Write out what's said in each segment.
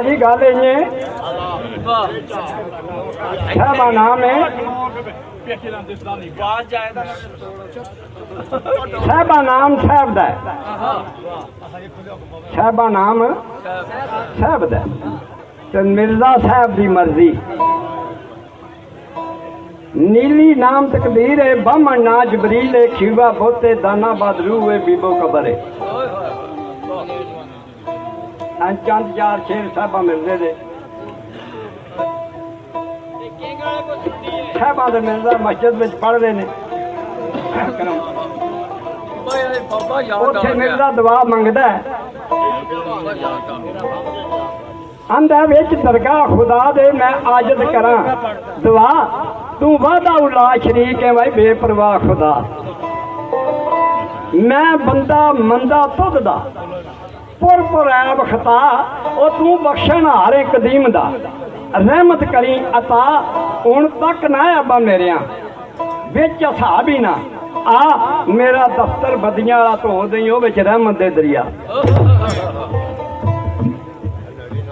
जी गल ये साहबा नाम है साहबा नाम साहब दा साहबा नाम साहब दा ते मिर्जा साहब दी मर्जी नीली नाम तकदीर है बमन ना जबरील है खीवा बोते दाना बदरू है बीबो कबर है चंद चार शेर साहबा मिलते थे साहबा दे मिलदा मस्जिद में पढ़ रहे ने उत्थे मिलदा दुआ मंगदा आंदा विच दरगाह खुदा दे मैं आजत करा दुआ तू वादा उला शरीक है भाई बेपरवाह खुदा मैं बंदा मंदा तुद दा पुर ऐब खता ओ तू बख्शण हारे कदीम दा रहमत करी अता हुण तक ना अब्बा मेरिया विच हिसाब ही ना आ मेरा दफ्तर बदियां वाला धो दई ओ विच रहमत दे दरिया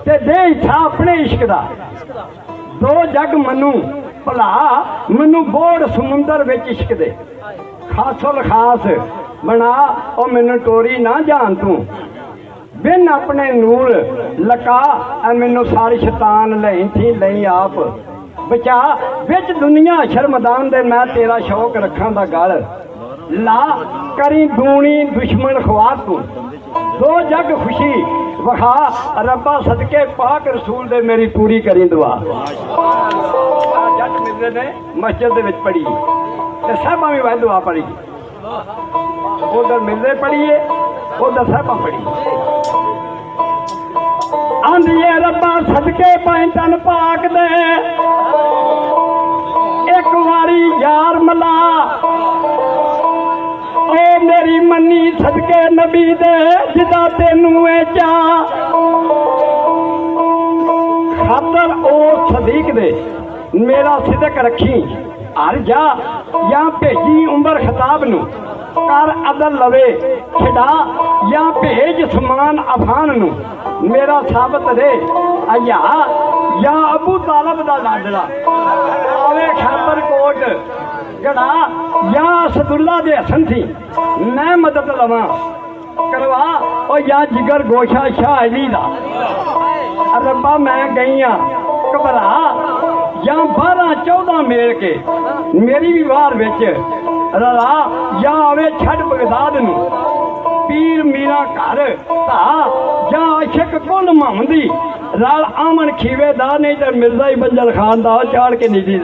ते दे इच्छा अपने इश्क दा दो जग मनु भला मैनू बोड़ समुंदर विच इश्क दे खासुल खास बना ओ मैनू टोरी ना जान तू बिन अपने नूर लका मैनू सारी शैतान लई थी लई आप बचा विच दुनिया शर्मदान दे मैं तेरा शौक रखा दा गल ला करी दूनी दुश्मन ख्वार तू दो जग खुशी वखा रब्बा सदके पाक रसूल दे मेरी पूरी करी दुआ जट मिलते ने मस्जिद दे विच पढ़ी ते साहबा भी वह दुआ पढ़ी उधर मिलते पढ़िए उधर साहबा पढ़ी आंदिए रब्बा सदके पैंतन पाक दे एक वारी यार मला ओ मेरी मनी सदके नबी दे जिदा तेनू चा खातर ओ सदीक दे मेरा सिदक रखी हर जा या भेजी उमर खताब नू कर अदल लवे खिड़ा या भेज समान अफान नू मेरा साबत रे अया या अबू तालब दा लाडला आवे खातर कोट गड़ा या असदुल्ला दे हसन थी मैं मदद लवा करवा और या जिगर गोशा शाह अली दा रब्बा मैं गई घबरा या 12-14 मेल के मेरी भी वार विच रला या आवे छड़ बगदाद नू पीर मीरा घर धा या आशिक कुल महमदी रल आमन खीवे दा नहीं तो मिर्जा ही बंजल खान दा चाड़ के नहीं दी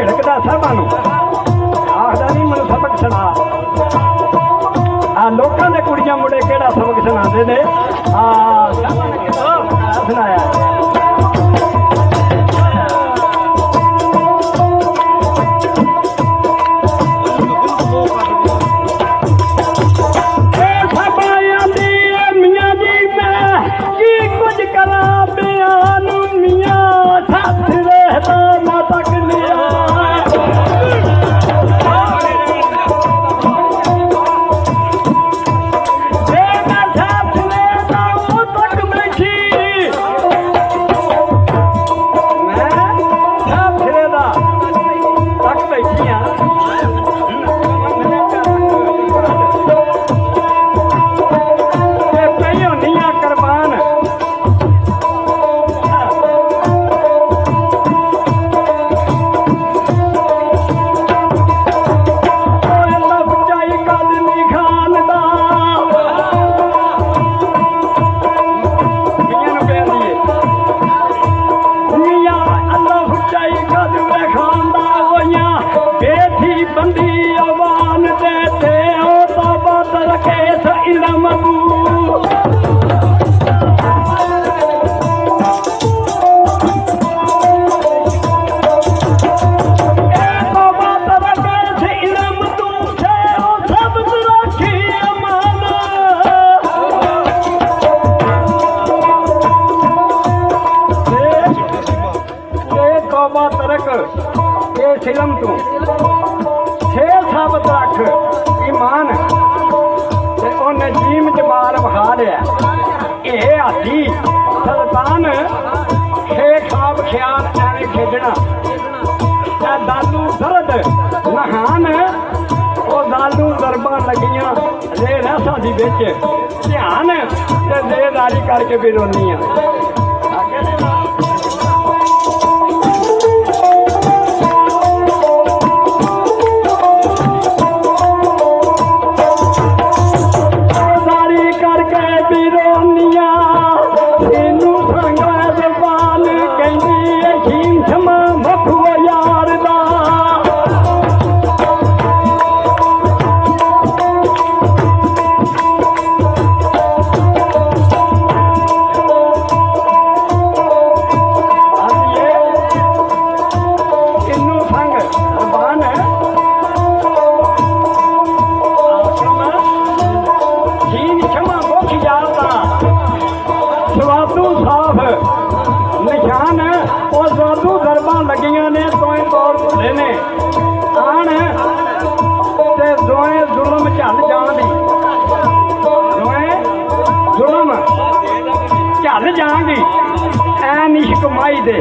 झिड़कदा साहबा नू आखदा नहीं मैं सबक सुना लोगों के कुड़ियां मुंडे केड़ा सबक सुनाते ने सुनाया तक सिलम तू छे साबत रख ईमान ते उन्हें जीम जमाल बहा लिया ये हाथी सुल्तान छे खाब ख्याल एवं खेडना दालू दर्द नहान वो दालू दरबा लगियां रे रसा दी बिच ध्यान ते देदारी करके भी रोनी लगियां ने दोएं तौर भुले ने आन ते दोएं जुल्म झल जान दी दोएं जुल्म झल जान दी ऐ निश कमाई दे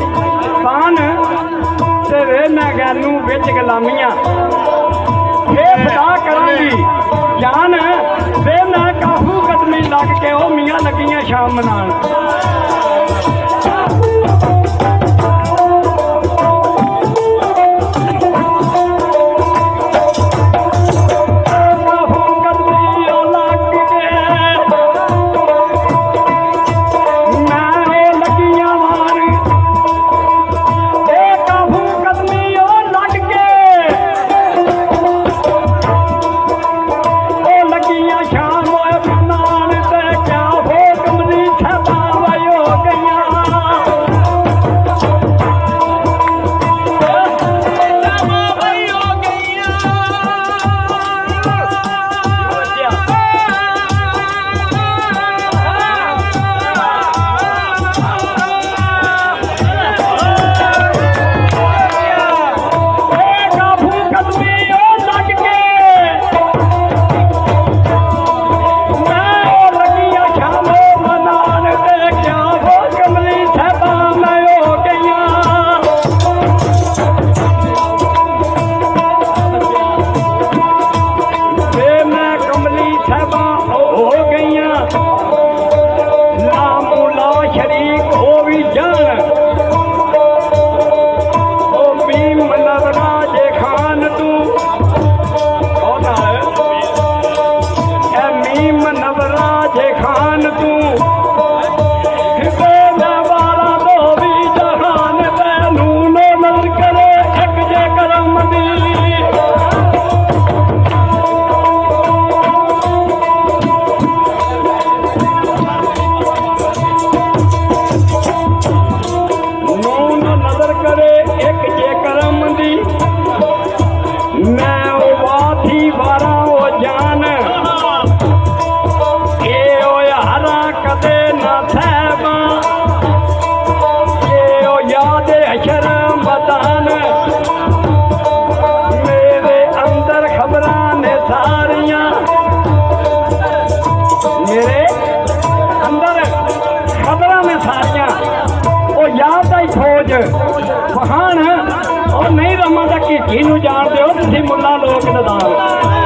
तान ते रहना गैनू बिच गुलामियां फिर फदा करांगी जान रहना काफू कदमी लग के ओ मियां लगियां शाम मनान फहान और नहीं रमा तक की जान दो तुम मुला लोक नदान